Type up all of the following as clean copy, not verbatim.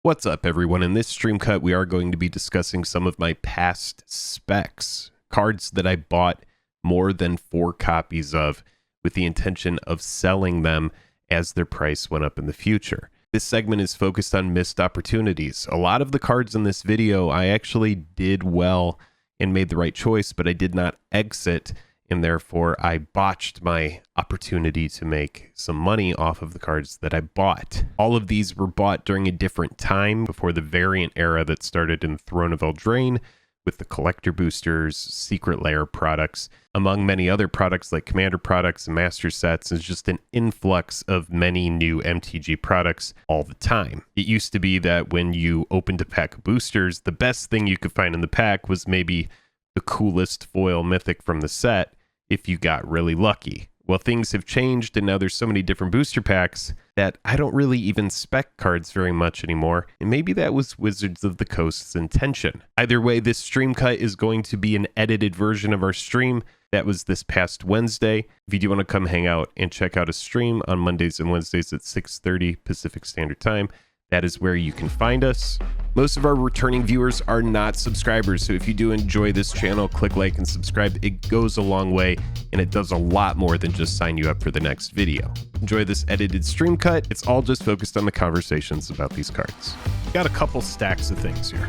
What's up, everyone? In this stream cut, we are going to be discussing some of my past specs, cards that I bought more than 4 copies of with the intention of selling them as their price went up in the future. This segment is focused on missed opportunities. A lot of the cards in this video, I actually did well and made the right choice, but I did not exit, and therefore I botched my opportunity to make some money off of the cards that I bought. All of these were bought during a different time before the variant era that started in Throne of Eldraine with the collector boosters, secret lair products, among many other products like commander products and master sets. It's just an influx of many new MTG products all the time. It used to be that when you opened a pack of boosters, the best thing you could find in the pack was maybe the coolest foil mythic from the set if you got really lucky. Well, things have changed, and now there's so many different booster packs that I don't really even spec cards very much anymore, and maybe that was Wizards of the Coast's intention. Either way, this stream cut is going to be an edited version of our stream that was this past Wednesday. If you do want to come hang out and check out a stream on Mondays and Wednesdays at 6:30 Pacific Standard Time, that is where you can find us. Most of our returning viewers are not subscribers, so if you do enjoy this channel, click like and subscribe. It goes a long way, and it does a lot more than just sign you up for the next video. Enjoy this edited stream cut. It's all just focused on the conversations about these cards. Got a couple stacks of things here.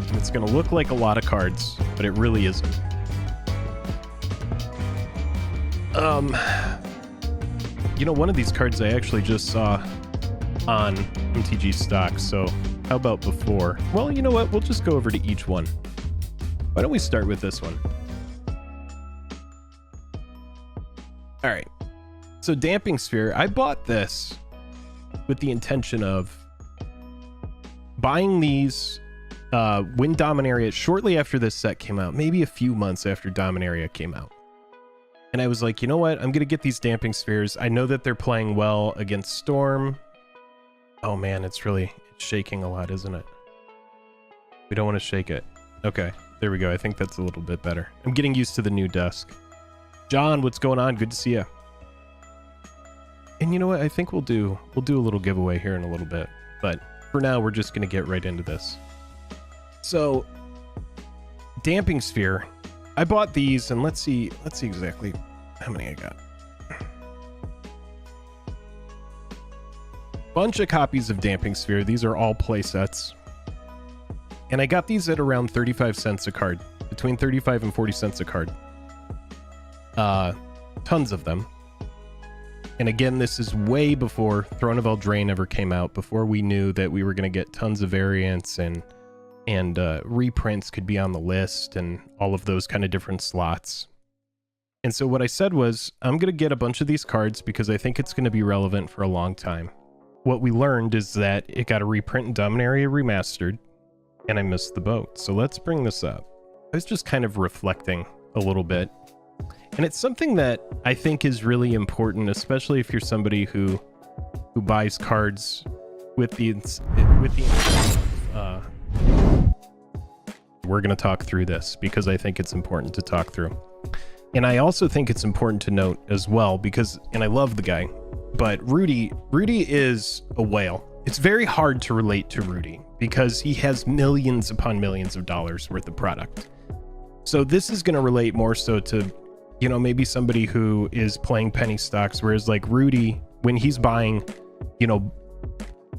And it's going to look like a lot of cards, but it really isn't. You know, one of these cards I actually just saw on MTG stock, so how about before? Well, you know what? We'll just go over to each one. Why don't we start with this one? All right. So Damping Sphere, I bought this with the intention of buying these when Dominaria, shortly after this set came out, maybe a few months after Dominaria came out. And I was like, you know what? I'm going to get these Damping Spheres. I know that they're playing well against Storm. Oh man, it's shaking a lot, isn't it? We don't want to shake it. Okay, there we go. I think that's a little bit better. I'm getting used to the new desk. John, what's going on? Good to see you. And you know what? I think we'll do a little giveaway here in a little bit. But for now, we're just going to get right into this. So, Damping Sphere. I bought these, and let's see exactly how many I got. Bunch of copies of Damping Sphere. These are all play sets. And I got these at around 35 cents a card. Between 35 and 40 cents a card. Tons of them. And again, this is way before Throne of Eldraine ever came out, before we knew that we were going to get tons of variants and reprints could be on the list and all of those kind of different slots. And so what I said was, I'm going to get a bunch of these cards because I think it's going to be relevant for a long time. What we learned is that it got a reprint in Dominaria Remastered, and I missed the boat. So let's bring this up. I was just kind of reflecting a little bit. And it's something that I think is really important, especially if you're somebody who buys cards with the we're going to talk through this because I think it's important to talk through. And I also think it's important to note as well because, and I love the guy, but Rudy is a whale. It's very hard to relate to Rudy because he has millions upon millions of dollars worth of product. So this is going to relate more so to, you know, maybe somebody who is playing penny stocks, whereas like Rudy, when he's buying, you know,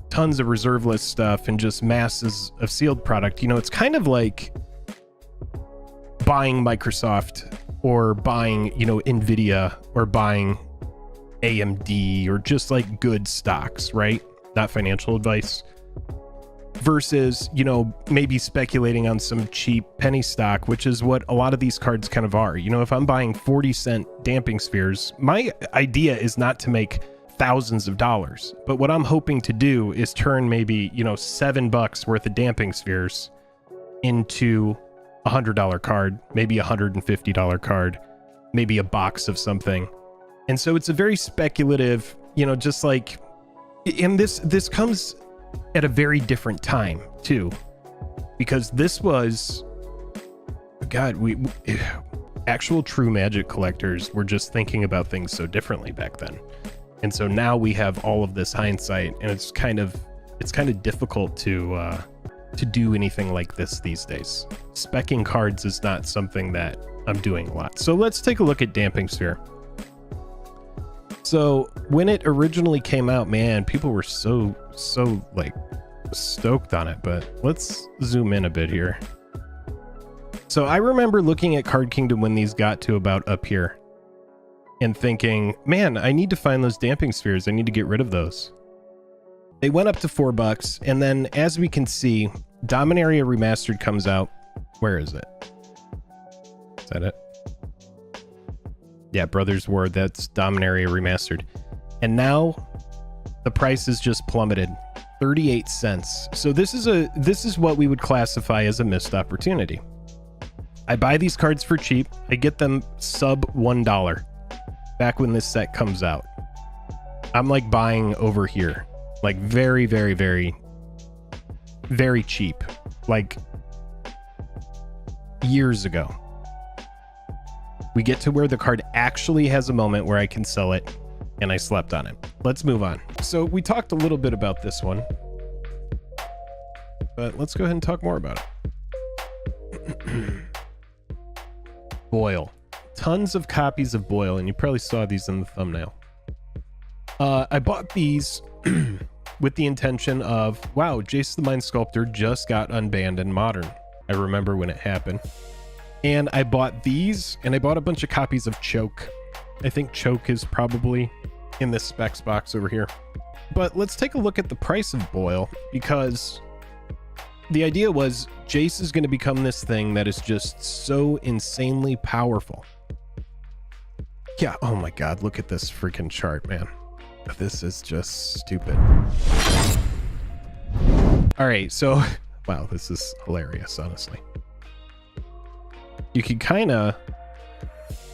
tons of reserve list stuff and just masses of sealed product, you know, it's kind of like buying Microsoft or buying, you know, Nvidia or buying AMD or just like good stocks, right? Not financial advice. Versus, you know, maybe speculating on some cheap penny stock, which is what a lot of these cards kind of are. You know, if I'm buying 40-cent Damping Spheres, my idea is not to make thousands of dollars, but what I'm hoping to do is turn maybe, you know, $7 worth of Damping Spheres into $100 card, maybe $150 card, maybe a box of something. And so it's a very speculative, you know, just like, and this comes at a very different time too, because this was, God, we actual true Magic collectors were just thinking about things so differently back then. And so now we have all of this hindsight, and it's kind of difficult to do anything like this these days. Speccing cards is not something that I'm doing a lot. So let's take a look at Damping Sphere. So when it originally came out, man, people were so like stoked on it, but let's zoom in a bit here. So I remember looking at Card Kingdom when these got to about up here and thinking, man, I need to find those Damping Spheres. I need to get rid of those. They went up to $4, and then as we can see, Dominaria Remastered comes out. Where is it? Is that it? Yeah, Brothers War, that's Dominaria Remastered. And now the price is just plummeted, 38 cents. So this is what we would classify as a missed opportunity. I buy these cards for cheap. I get them sub $1 back when this set comes out. I'm like buying over here, like very, very, very, very cheap, like years ago. We get to where the card actually has a moment where I can sell it, and I slept on it. Let's move on. So we talked a little bit about this one, but let's go ahead and talk more about it. Boil. Tons of copies of Boil, and you probably saw these in the thumbnail. I bought these with the intention of, wow, Jace the Mind Sculptor just got unbanned in Modern. I remember when it happened. And I bought these, and I bought a bunch of copies of Choke. I think Choke is probably in this specs box over here. But let's take a look at the price of Boil, because the idea was Jace is going to become this thing that is just so insanely powerful. Yeah, oh my god, look at this freaking chart, man. This is just stupid. All right, so, wow, this is hilarious, honestly. You can kind of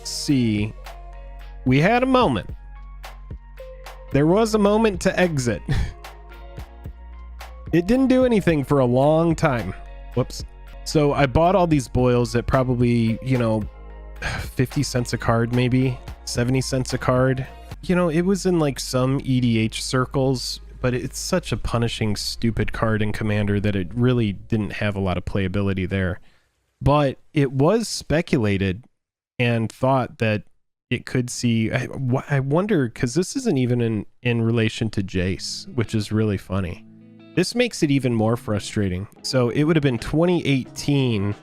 see we had a moment. There was a moment to exit. It didn't do anything for a long time. Whoops. So I bought all these Boils at probably, 50 cents a card, maybe 70 cents a card. It was in like some EDH circles, but it's such a punishing, stupid card in Commander that it really didn't have a lot of playability there. But it was speculated and thought that it could see. I wonder, because this isn't even in relation to Jace, which is really funny. This makes it even more frustrating. So it would have been 2018.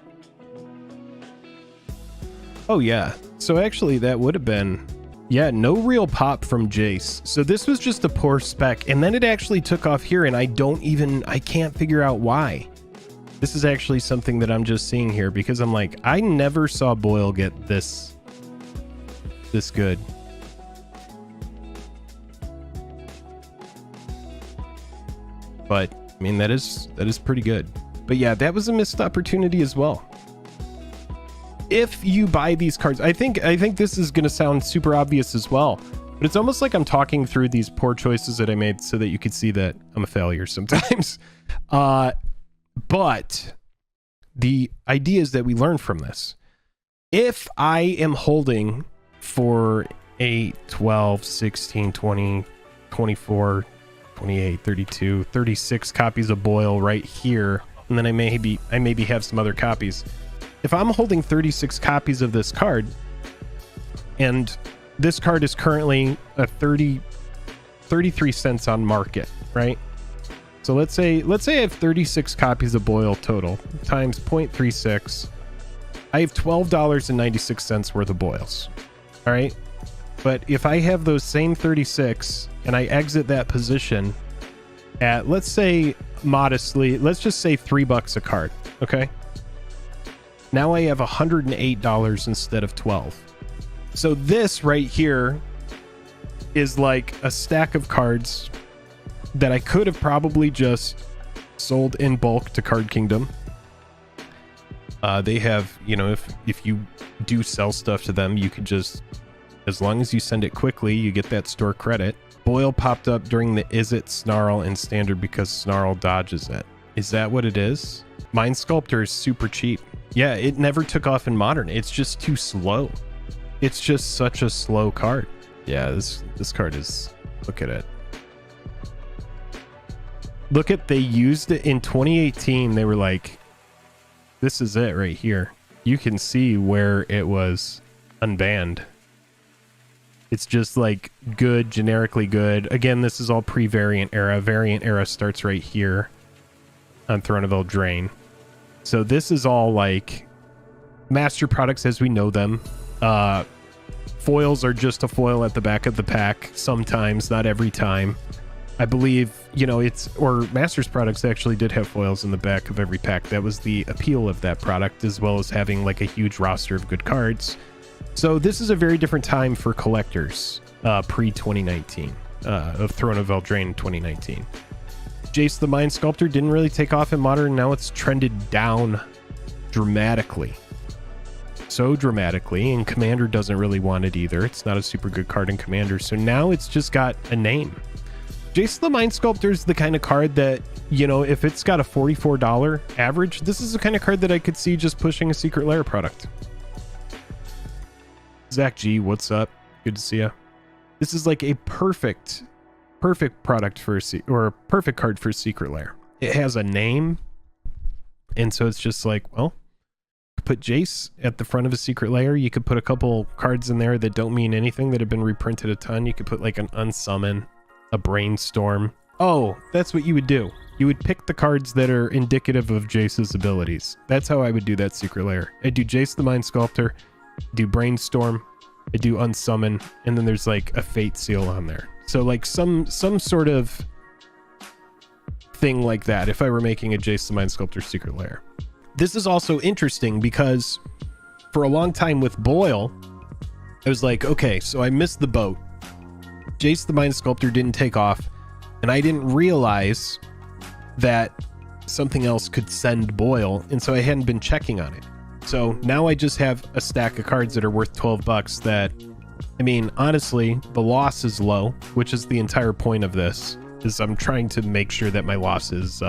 Oh, yeah. So actually, that would have been, yeah, no real pop from Jace. So this was just a poor spec. And then it actually took off here, and I can't figure out why. This is actually something that I'm just seeing here, because I'm like, I never saw Boil get this good. But I mean, that is pretty good. But yeah, that was a missed opportunity as well. If you buy these cards, I think this is going to sound super obvious as well, but it's almost like I'm talking through these poor choices that I made so that you could see that I'm a failure sometimes. But the idea is that we learn from this. If I am holding for 8, 12, 16, 20, 24, 28, 32, 36 copies of Boil right here, and then I maybe have some other copies. If I'm holding 36 copies of this card, and this card is currently a 33 cents on market, right? So let's say I have 36 copies of Boil total times 0.36. I have $12.96 worth of Boils. All right. But if I have those same 36 and I exit that position at, let's say modestly, let's just say $3 a card. Okay. Now I have $108 instead of 12. So this right here is like a stack of cards that I could have probably just sold in bulk to Card Kingdom. They have, if you do sell stuff to them, you could just, as long as you send it quickly, you get that store credit. Boil popped up during the Is It Snarl in Standard because Snarl dodges it. Is that what it is? Mind Sculptor is super cheap. Yeah, it never took off in Modern. It's just too slow. It's just such a slow card. Yeah, this card is Look at it. Look at, they used it in 2018. They were like, this is it right here. You can see where it was unbanned. It's just like good, generically good. Again, this is all pre-variant era. Variant era starts right here on Throne of Eldraine. So this is all like master products as we know them. Foils are just a foil at the back of the pack sometimes, not every time. I believe, you know, Masters products actually did have foils in the back of every pack. That was the appeal of that product, as well as having like a huge roster of good cards. So this is a very different time for collectors, pre-2019, of Throne of Eldraine 2019. Jace the Mind Sculptor didn't really take off in Modern. Now it's trended down dramatically. So dramatically, and Commander doesn't really want it either. It's not a super good card in Commander, so now it's just got a name. Jace the Mind Sculptor is the kind of card that, you know, if it's got a $44 average, this is the kind of card that I could see just pushing a Secret Lair product. Zach G, what's up? Good to see you. This is like a perfect product for or a perfect card for Secret Lair. It has a name, and so it's just like, well, put Jace at the front of a Secret Lair. You could put a couple cards in there that don't mean anything, that have been reprinted a ton. You could put like an Unsummon, a Brainstorm. Oh, that's what you would do. You would pick the cards that are indicative of Jace's abilities. That's how I would do that Secret Lair. I do Jace the Mind Sculptor, do Brainstorm, I do Unsummon, and then there's like a Fate Seal on there. So like some sort of thing like that if I were making a Jace the Mind Sculptor Secret Lair. This is also interesting because for a long time with Boyle, I was like, okay, so I missed the boat. Jace the Mind Sculptor didn't take off, and I didn't realize that something else could send Boyle, and so I hadn't been checking on it. So now I just have a stack of cards that are worth 12 bucks that, I mean, honestly, the loss is low, which is the entire point of this, is I'm trying to make sure that my loss is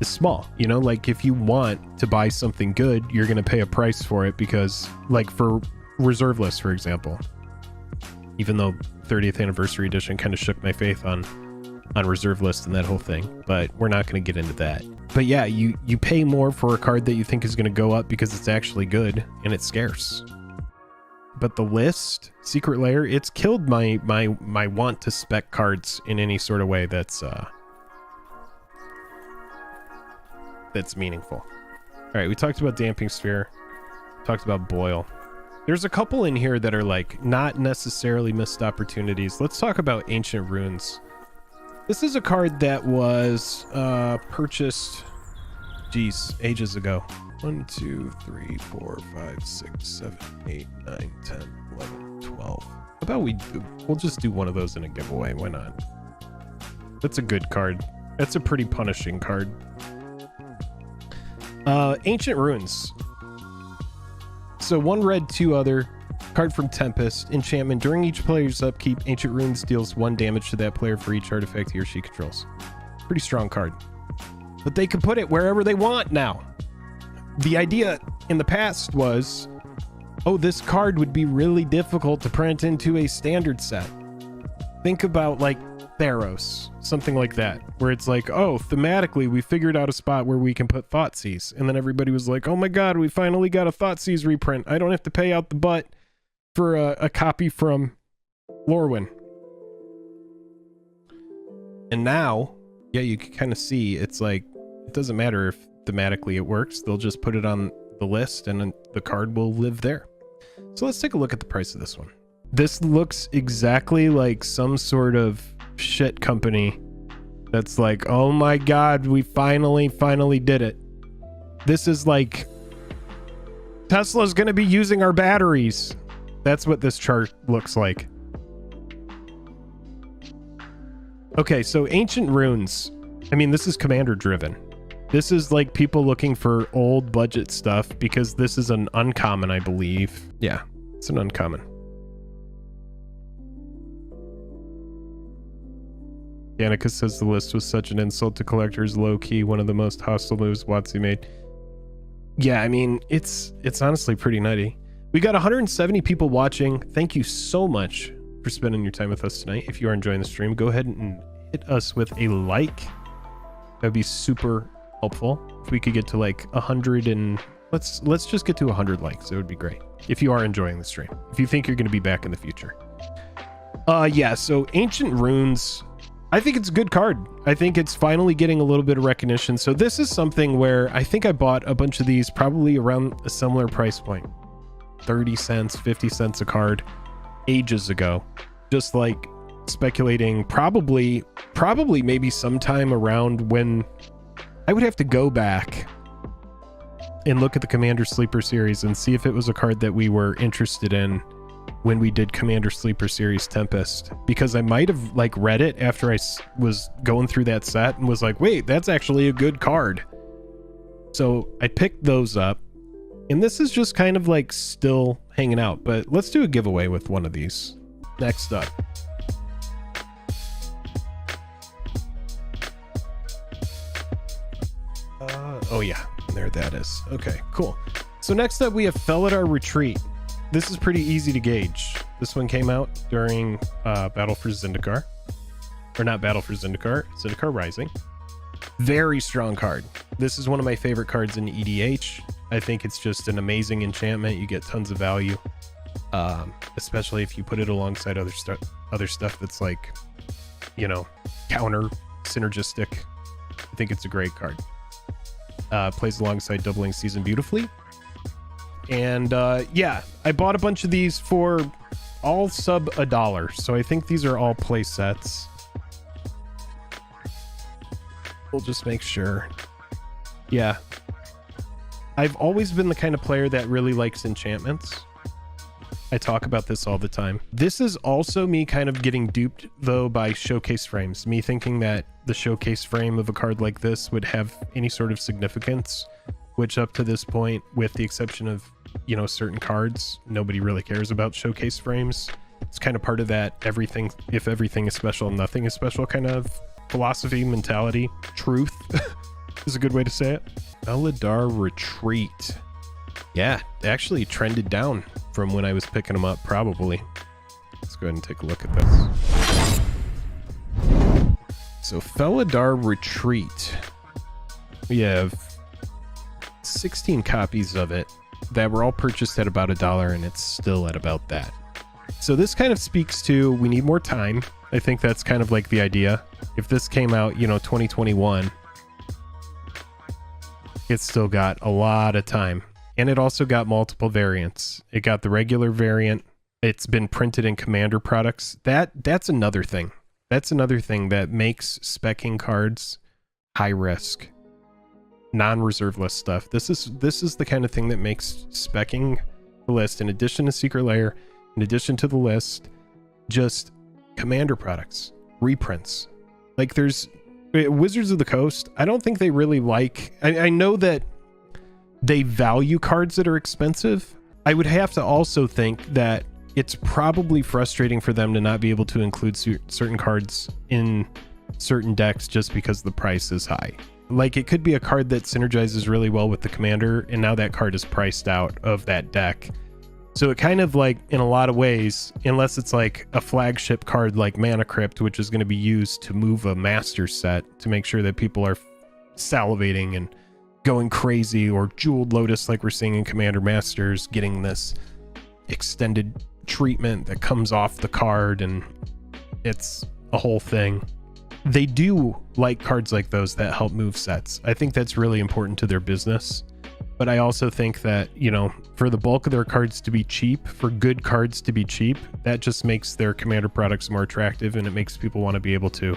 small. You know, like if you want to buy something good, you're going to pay a price for it, because like for Reserve List, for example, even though 30th Anniversary Edition kind of shook my faith on Reserve List and that whole thing, but we're not going to get into that. But yeah, you pay more for a card that you think is going to go up because it's actually good and it's scarce. But the list, Secret Lair, it's killed my want to spec cards in any sort of way that's meaningful. All right, we talked about Damping Sphere, talked about Boyle. There's a couple in here that are like not necessarily missed opportunities. Let's talk about Ancient Runes. This is a card that was purchased, ages ago. 1, 2, 3, 4, 5, 6, 7, 8, 9, 10, 11, 12. How about we'll just do one of those in a giveaway. Why not? That's a good card. That's a pretty punishing card. Ancient Runes. So 1 red, 2 other. Card from Tempest. Enchantment. During each player's upkeep, Ancient Runes deals 1 damage to that player for each artifact he or she controls. Pretty strong card. But they can put it wherever they want now. The idea in the past was, oh, this card would be really difficult to print into a standard set. Think about like Theros, something like that, where it's like, oh, thematically we figured out a spot where we can put Thoughtseize, and then everybody was like, oh my god, we finally got a Thoughtseize reprint. I don't have to pay out the butt for a copy from Lorwyn. And now, yeah, you can kind of see it's like, it doesn't matter if thematically it works. They'll just put it on the list and the card will live there. So let's take a look at the price of this one. This looks exactly like some sort of shit company that's like, oh my god, we finally did it. This is like, Tesla's gonna be using our batteries. That's what this chart looks like. Okay, so Ancient Runes, I mean, this is Commander driven. This is like people looking for old budget stuff, because this is an uncommon, I believe. Yeah, it's an uncommon. Danica says the list was such an insult to collectors, low-key, one of the most hostile moves WotC made. Yeah, I mean, it's honestly pretty nutty. We got 170 people watching. Thank you so much for spending your time with us tonight. If you are enjoying the stream, go ahead and hit us with a like. That would be super helpful. If we could get to like 100 and let's just get to 100 likes. It would be great. If you are enjoying the stream, if you think you're going to be back in the future. Yeah, so Ancient Runes, I think it's a good card. I think it's finally getting a little bit of recognition. So this is something where I think I bought a bunch of these probably around a similar price point. 30 cents, 50 cents a card ages ago. Just like speculating probably maybe sometime around when I would have to go back and look at the Commander Sleeper series and see if it was a card that we were interested in when we did Commander Sleeper series Tempest, because I might have like read it after I was going through that set and was like, wait, that's actually a good card. So I picked those up, and this is just kind of like still hanging out, but let's do a giveaway with one of these. Next up. Oh yeah, there that is. Okay, cool. So next up we have Felidar Retreat. This is pretty easy to gauge. This one came out during Battle for Zendikar. Or not Battle for Zendikar, Zendikar Rising. Very strong card. This is one of my favorite cards in EDH. I think it's just an amazing enchantment. You get tons of value. Especially if you put it alongside other stuff that's like, you know, counter synergistic. I think it's a great card. Plays alongside Doubling Season beautifully. And yeah, I bought a bunch of these for all sub $1, so I think these are all play sets. We'll just make sure. Yeah, I've always been the kind of player that really likes enchantments. I talk about this all the time. This is also me kind of getting duped though by showcase frames, me thinking that the showcase frame of a card like this would have any sort of significance, which up to this point, with the exception of, you know, certain cards, nobody really cares about showcase frames. It's kind of part of that everything, if everything is special, nothing is special kind of philosophy, mentality. Truth is a good way to say it. Felidar Retreat. Yeah, it actually trended down from when I was picking them up, probably. Let's go ahead and take a look at this. So Felidar Retreat. We have 16 copies of it that were all purchased at about $1, and it's still at about that. So this kind of speaks to, we need more time. I think that's kind of like the idea. If this came out, you know, 2021, it's still got a lot of time. And it also got multiple variants. It got the regular variant. It's been printed in Commander products. That's another thing. That's another thing that makes specking cards high risk. Non-reserve list stuff. This is the kind of thing that makes specking the list, in addition to Secret Lair, in addition to the list, just Commander products, reprints. Like there's Wizards of the Coast. I don't think they really like, I know that they value cards that are expensive. I would have to also think that it's probably frustrating for them to not be able to include certain cards in certain decks just because the price is high. Like it could be a card that synergizes really well with the commander, and now that card is priced out of that deck. So it kind of like, in a lot of ways, unless it's like a flagship card like Mana Crypt, which is going to be used to move a master set to make sure that people are salivating and going crazy, or Jeweled Lotus like we're seeing in Commander Masters, getting this extended treatment that comes off the card, and it's a whole thing. They do like cards like those that help move sets. I think that's really important to their business. But I also think that, you know, for the bulk of their cards to be cheap, for good cards to be cheap, that just makes their Commander products more attractive, and it makes people want to be able to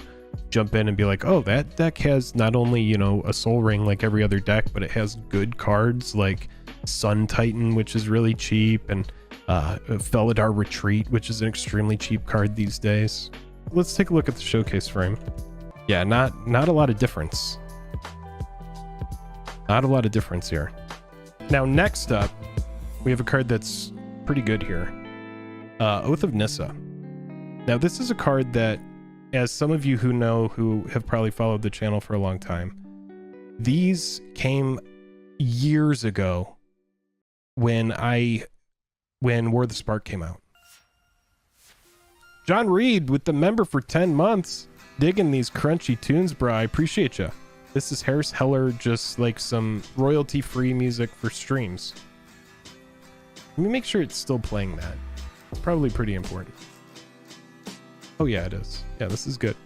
jump in and be like, oh, that deck has not only, you know, a Soul Ring like every other deck, but it has good cards like Sun Titan, which is really cheap, and Felidar Retreat, which is an extremely cheap card these days. Let's take a look at the showcase frame. Yeah, not a lot of difference. Not a lot of difference here. Now, next up, we have a card that's pretty good here. Oath of Nissa. Now, this is a card that, as some of you who know, who have probably followed the channel for a long time, these came years ago when War of the Spark came out. John Reed with the member for 10 months. Digging these crunchy tunes, bro. I appreciate you. This is Harris Heller, just like some royalty-free music for streams. Let me make sure it's still playing that. It's probably pretty important. Oh yeah, it is. Yeah, this is good.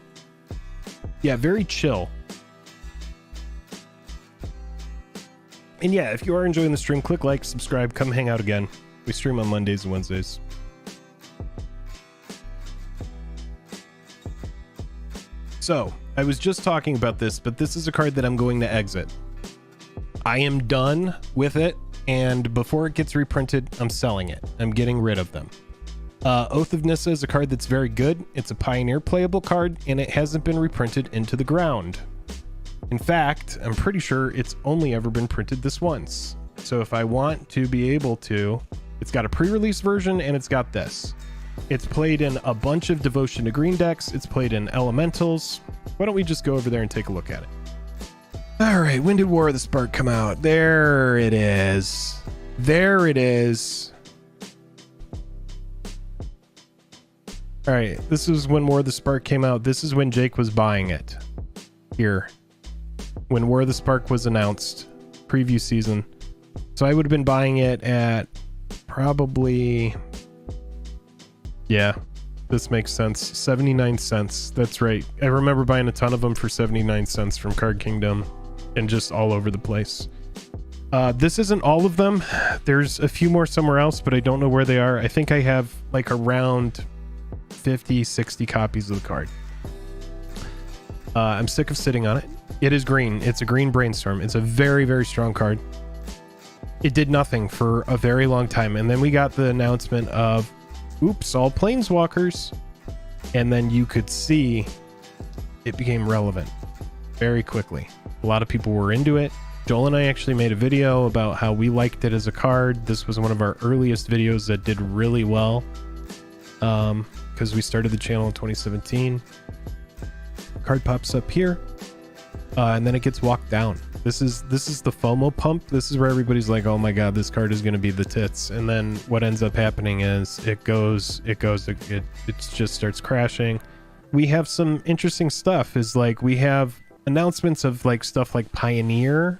Yeah, very chill. And yeah, if you are enjoying the stream, click like, subscribe, come hang out again. We stream on Mondays and Wednesdays. So, I was just talking about this, but this is a card that I'm going to exit. I am done with it, and before it gets reprinted, I'm selling it. I'm getting rid of them. Oath of Nissa is a card that's very good. It's a Pioneer playable card, and it hasn't been reprinted into the ground. In fact, I'm pretty sure it's only ever been printed this once. So if I want to be able to, it's got a pre-release version, and it's got this. It's played in a bunch of Devotion to Green decks. It's played in Elementals. Why don't we just go over there and take a look at it? All right, when did War of the Spark come out? There it is. There it is. All right, this is when War of the Spark came out. This is when Jake was buying it. Here. When War of the Spark was announced. Preview season. So I would have been buying it at probably... Yeah, this makes sense. 79 cents. That's right. I remember buying a ton of them for 79 cents from Card Kingdom and just all over the place. This isn't all of them. There's a few more somewhere else, but I don't know where they are. I think I have like around 50, 60 copies of the card. I'm sick of sitting on it. It is green. It's a green Brainstorm. It's a very, very strong card. It did nothing for a very long time. And then we got the announcement of oops, all planeswalkers, and then you could see it became relevant very quickly. A lot of people were into it. Joel and I actually made a video about how we liked it as a card. This was one of our earliest videos that did really well because we started the channel in 2017. Card pops up here, and then it gets walked down. This is the FOMO pump. This is where everybody's like, oh my god, this card is going to be the tits. And then what ends up happening is it just starts crashing. We have some interesting stuff. Is like we have announcements of like stuff like Pioneer.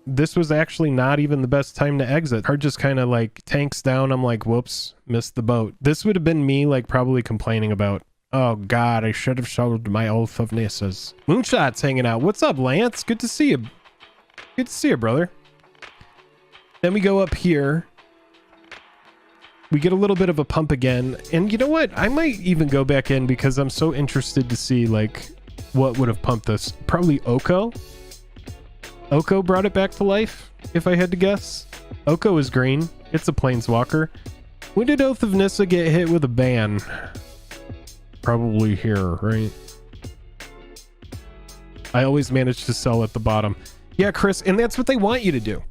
This was actually not even the best time to exit. Card just kind of like tanks down. I'm like, whoops, missed the boat. This would have been me like probably complaining about, oh god, I should have sold my Oath of Nissas. Moonshot's hanging out. What's up, Lance? Good to see you. Good to see you, brother. Then we go up here. We get a little bit of a pump again. And you know what? I might even go back in because I'm so interested to see like what would have pumped this. Probably Oko. Oko brought it back to life, if I had to guess. Oko is green. It's a planeswalker. When did Oath of Nissa get hit with a ban? Probably here, right? I always manage to sell at the bottom. Yeah, Chris, and that's what they want you to do.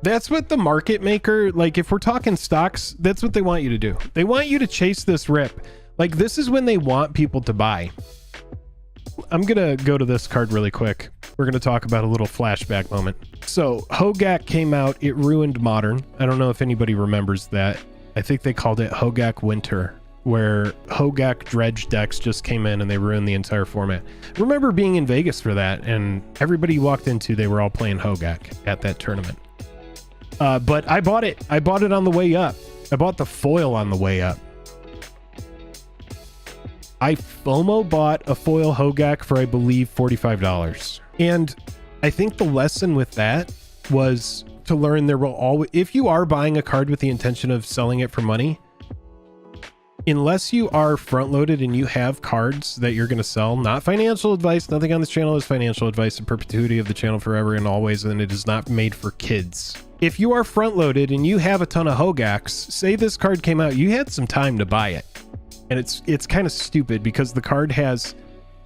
That's what the market maker, like if we're talking stocks, that's what they want you to do. They want you to chase this rip. Like this is when they want people to buy. I'm going to go to this card really quick. We're going to talk about a little flashback moment. So Hogaak came out. It ruined Modern. I don't know if anybody remembers that. I think they called it Hogaak Winter, where Hogaak dredge decks just came in and they ruined the entire format. I remember being in Vegas for that, and everybody you walked into, they were all playing Hogaak at that tournament. But I bought it. I bought it on the way up. I bought the foil on the way up. I FOMO bought a foil Hogaak for, I believe, $45. And I think the lesson with that was to learn there will always, if you are buying a card with the intention of selling it for money, unless you are front loaded and you have cards that you're going to sell, not financial advice, nothing on this channel is financial advice, in perpetuity of the channel forever and always, and it is not made for kids. If you are front loaded and you have a ton of Hogaaks, say this card came out, you had some time to buy it. And it's kind of stupid because the card has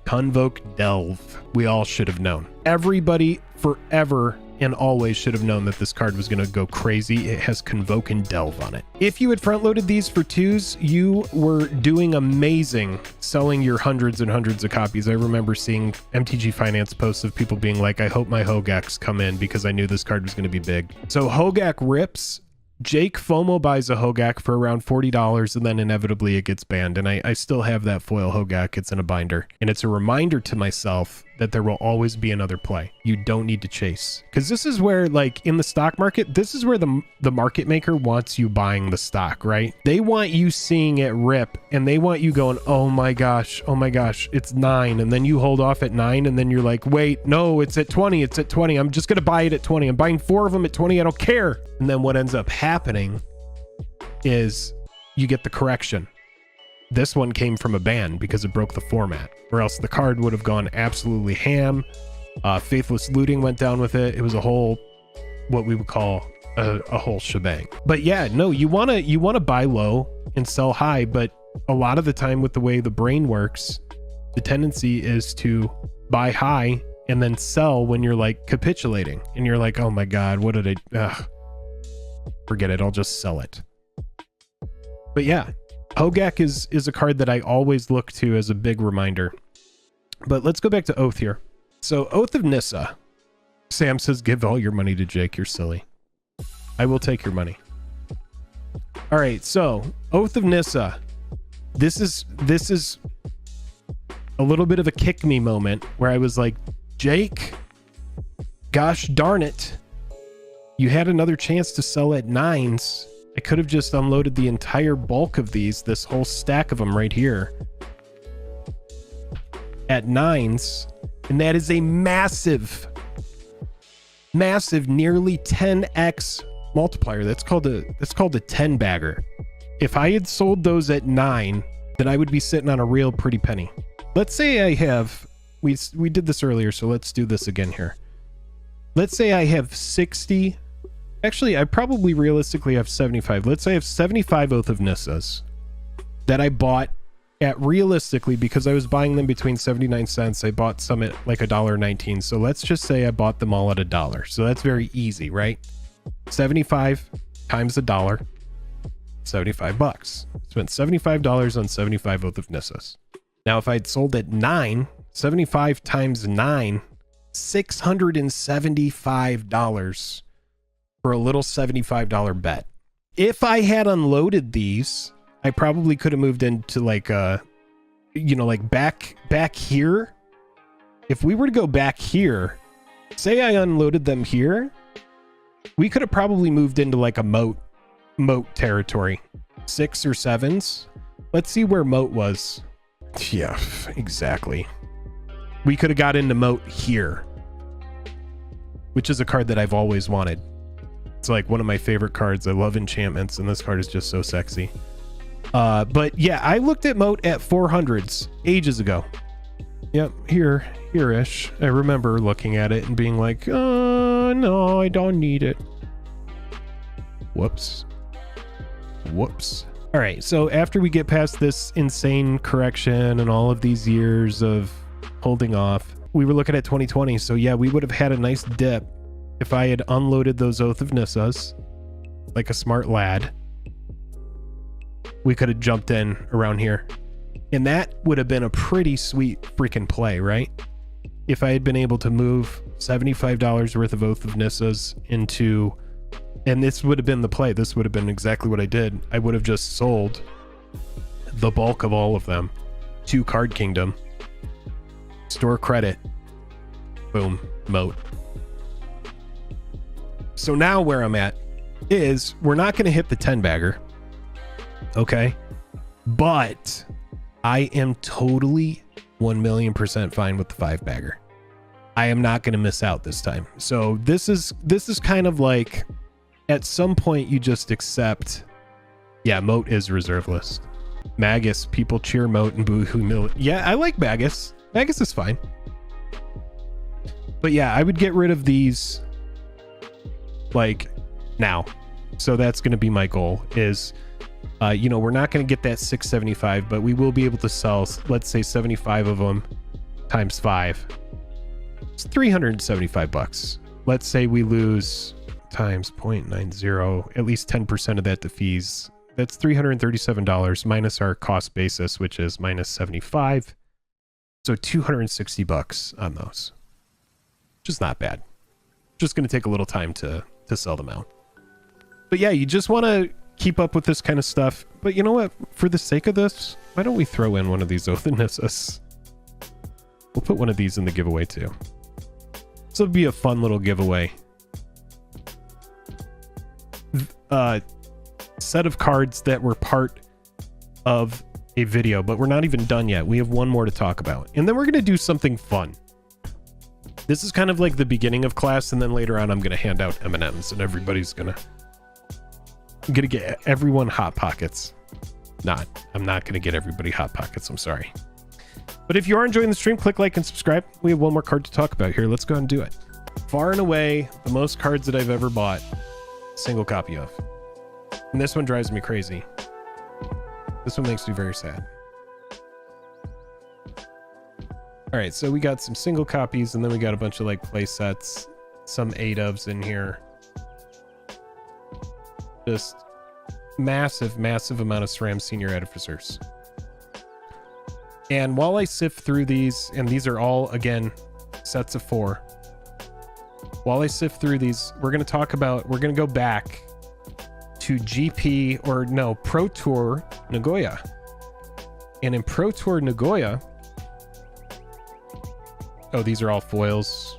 Convoke Delve. We all should have known. Everybody forever and always should have known that this card was going to go crazy. It has Convoke and Delve on it. If you had front loaded these for twos, you were doing amazing selling your hundreds and hundreds of copies. I remember seeing MTG Finance posts of people being like, I hope my Hogaaks come in because I knew this card was going to be big. So Hogaak rips Jake FOMO buys a Hogaak for around $40 and then inevitably it gets banned. And I still have that foil Hogaak. It's in a binder. And it's a reminder to myself that there will always be another play. You don't need to chase. Because this is where, like, in the stock market, this is where the market maker wants you buying the stock, right? They want you seeing it rip and they want you going, oh my gosh, it's 9. And then you hold off at 9 and then you're like, wait, no, it's at 20. It's at 20. I'm just going to buy it at 20. I'm buying 4 of them at 20. I don't care. And then what ends up happening is you get the correction. This one came from a ban because it broke the format, or else the card would have gone absolutely ham. Faithless Looting went down with it. It was a whole, what we would call a whole shebang. But yeah, no, you want to buy low and sell high, but a lot of the time with the way the brain works, the tendency is to buy high and then sell when you're like capitulating and you're like, oh my God, what did I, forget it. I'll just sell it. But yeah, Hogaak is a card that I always look to as a big reminder. But let's go back to Oath here. So Oath of Nissa. Sam says, give all your money to Jake. You're silly. I will take your money. All right, so Oath of Nissa. This is a little bit of a kick me moment where I was like, Jake, gosh darn it. You had another chance to sell at 9s. I could have just unloaded the entire bulk of these, this whole stack of them right here, at 9s. And that is a massive, nearly 10x multiplier. That's called a 10 bagger. If I had sold those at 9, then I would be sitting on a real pretty penny. Let's say I have, we did this earlier, so let's do this again here. Let's say I have 60. Actually, I probably realistically have 75. Let's say I have 75 Oath of Nissas that I bought at, realistically, because I was buying them between 79 cents. I bought some at like $1.19. So let's just say I bought them all at $1. So that's very easy, right? 75 times $1, 75 bucks. Spent $75 on 75 Oath of Nissas. Now, if I'd sold at 9, 75 times 9, $675 for a little $75 bet. If I had unloaded these, I probably could have moved into like like back here. If we were to go back here, say I unloaded them here, we could have probably moved into like a moat territory. 6 or 7s. Let's see where moat was. Yeah, exactly. We could have got into moat here, which is a card that I've always wanted. It's like one of my favorite cards. I love enchantments, and this card is just so sexy. But yeah, I looked at moat at 400s ages ago. Yep, here-ish. I remember looking at it and being like, no, I don't need it. Whoops. All right, so after we get past this insane correction and all of these years of holding off, we were looking at 2020. So yeah, we would have had a nice dip if I had unloaded those Oath of Nissas like a smart lad. We could have jumped in around here. And that would have been a pretty sweet freaking play, right? If I had been able to move $75 worth of Oath of Nissas into... And this would have been the play. This would have been exactly what I did. I would have just sold the bulk of all of them to Card Kingdom. Store credit. Boom. Moat. So now where I'm at is we're not going to hit the 10 bagger. Okay. But I am totally 1,000,000% fine with the 5 bagger. I am not going to miss out this time. So this is kind of like, at some point you just accept, yeah, moat is reserve list. Magus, people cheer moat and boohoo mill. Yeah, I like Magus. Magus is fine. But yeah, I would get rid of these like now. So that's going to be my goal is, we're not going to get that 675, but we will be able to sell, let's say 75 of them times 5. It's 375 bucks. Let's say we lose times 0.90, at least 10% of that to fees. That's $337 minus our cost basis, which is minus 75. So 260 bucks on those. Just not bad. Just going to take a little time to sell them out. But yeah, you just want to keep up with this kind of stuff. But you know what? For the sake of this, why don't we throw in one of these Othenissus? We'll put one of these in the giveaway too. This will be a fun little giveaway. Set of cards that were part of a video, but we're not even done yet. We have one more to talk about, and then we're going to do something fun. This is kind of like the beginning of class, and then later on I'm going to hand out M&Ms, and everybody's I'm going to get everyone Hot Pockets. I'm not going to get everybody Hot Pockets. I'm sorry. But if you are enjoying the stream, click like and subscribe. We have one more card to talk about here. Let's go ahead and do it. Far and away, the most cards that I've ever bought, single copy of. And this one drives me crazy. This one makes me very sad. All right, so we got some single copies, and then we got a bunch of like play sets, some 8-ofs in here. Just massive amount of SRAM senior artificers. And while I sift through these, and these are all, again, sets of 4. While I sift through these, we're going to go back to Pro Tour Nagoya. And in Pro Tour Nagoya, oh, these are all foils.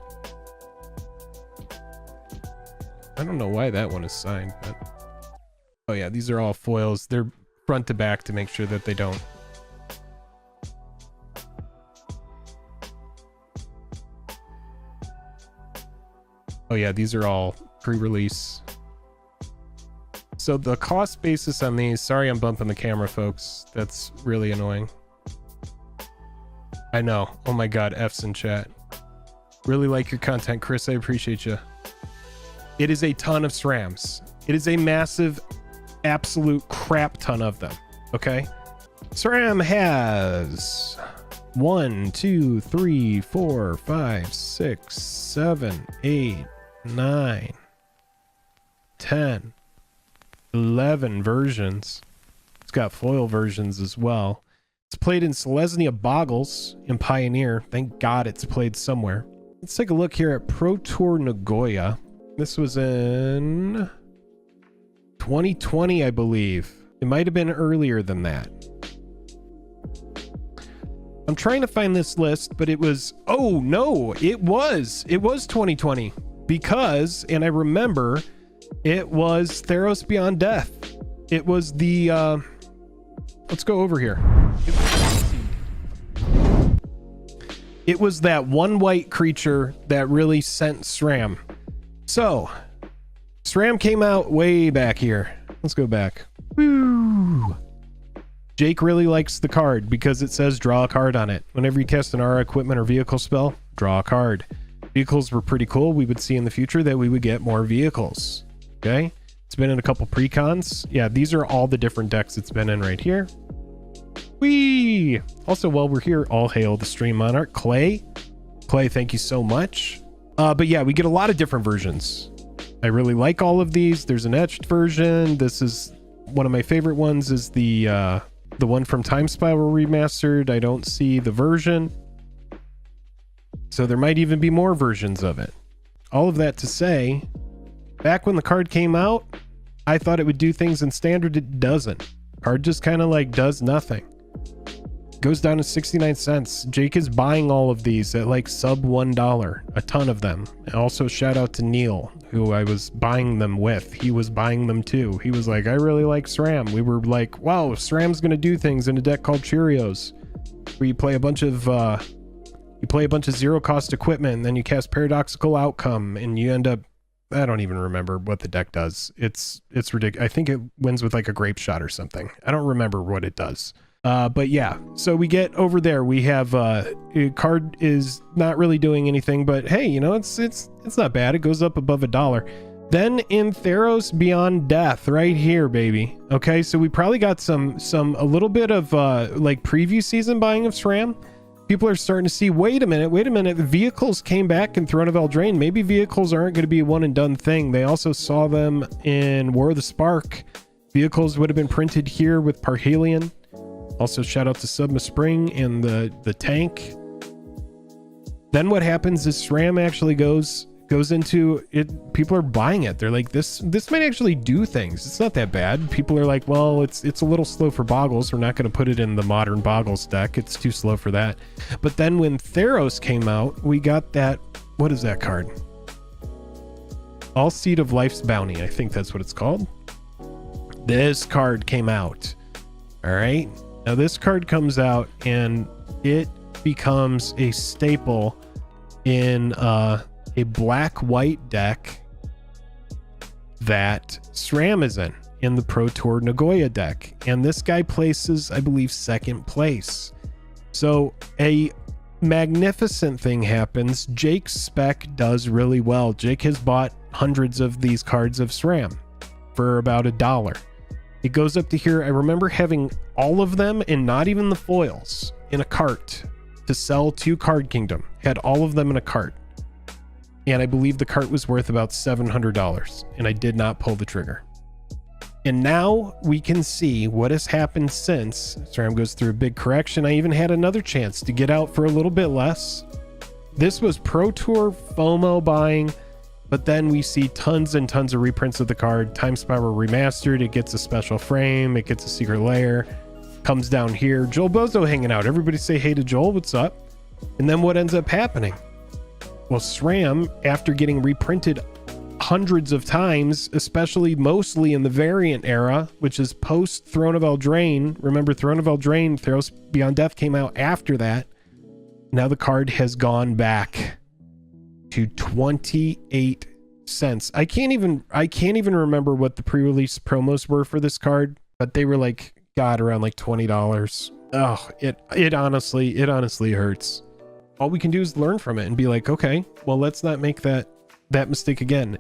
I don't know why that one is signed, but oh yeah, these are all foils. They're front to back to make sure that they don't. Oh yeah, these are all pre-release. So the cost basis on these, sorry I'm bumping the camera, folks. That's really annoying. I know. Oh my god, F's in chat. Really like your content, Chris. I appreciate you. It is a ton of SRAMs. It is a massive, absolute crap ton of them. Okay? SRAM has 1, 2, 3, 4, 5, 6, 7, 8, 9, 10, 11 versions. It's got foil versions as well. It's played in Selesnya Boggles in Pioneer. Thank God it's played somewhere. Let's take a look here at Pro Tour Nagoya. This was in 2020, I believe. It might have been earlier than that. I'm trying to find this list, but it was... Oh, no, it was 2020. Because, and I remember, it was Theros Beyond Death. It was the... let's go over here. It was that one white creature that really sent SRAM. So, SRAM came out way back here. Let's go back. Woo! Jake really likes the card because it says draw a card on it. Whenever you cast an aura, equipment, or vehicle spell, draw a card. Vehicles were pretty cool. We would see in the future that we would get more vehicles. Okay? It's been in a couple precons. Yeah, these are all the different decks it's been in right here. Whee! Also, while we're here, all hail the stream monarch. Clay, thank you so much. But yeah, we get a lot of different versions. I really like all of these. There's an etched version. This is one of my favorite ones, is the one from Time Spiral Remastered. I don't see the version. So there might even be more versions of it. All of that to say, back when the card came out, I thought it would do things in standard. It doesn't. Card just kind of like does nothing. Goes down to 69 cents. Jake is buying all of these at like sub $1, a ton of them. Also, shout out to Neil, who I was buying them with. He was buying them too. He was like, I really like SRAM. We were like, wow, SRAM's gonna do things in a deck called Cheerios, where you play a bunch of zero cost equipment, and then you cast Paradoxical Outcome, and you end up, I don't even remember what the deck does. It's ridiculous. I think it wins with like a grape shot or something. I don't remember what it does. But yeah, so we get over there. We have a card is not really doing anything, but hey, you know, it's not bad. It goes up above $1. Then in Theros Beyond Death, right here, baby. Okay, so we probably got a little bit of like preview season buying of SRAM. People are starting to see, wait a minute, the vehicles came back in Throne of Eldraine. Maybe vehicles aren't going to be a one and done thing. They also saw them in War of the Spark. Vehicles would have been printed here with Parhelion. Also, shout out to Subma Spring and the tank. Then what happens is SRAM actually goes goes into it. People are buying it. They're like, this might actually do things. It's not that bad. People are like, well, it's a little slow for Boggles. We're not going to put it in the modern Boggles deck. It's too slow for that. But then when Theros came out, we got that, what is that card? All Seed of Life's Bounty. I think that's what it's called. This card came out. All right. Now this card comes out and it becomes a staple in a black-white deck that SRAM is in the Pro Tour Nagoya deck. And this guy places, I believe, second place. So a magnificent thing happens. Jake's spec does really well. Jake has bought hundreds of these cards of SRAM for about $1. It goes up to here. I remember having all of them and not even the foils in a cart to sell to Card Kingdom. Had all of them in a cart. And I believe the cart was worth about $700. And I did not pull the trigger. And now we can see what has happened since SRAM goes through a big correction. I even had another chance to get out for a little bit less. This was Pro Tour FOMO buying. But then we see tons and tons of reprints of the card. Time Spiral Remastered. It gets a special frame. It gets a secret layer. Comes down here. Joel Bozo hanging out. Everybody say hey to Joel. What's up? And then what ends up happening? Well, SRAM, after getting reprinted hundreds of times, especially mostly in the variant era, which is post Throne of Eldraine. Remember, Throne of Eldraine, Theros Beyond Death came out after that. Now the card has gone back to 28 cents. I can't even remember what the pre-release promos were for this card, but they were like, God, around like $20. Oh, it honestly hurts. All we can do is learn from it and be like, okay, well, let's not make that mistake again.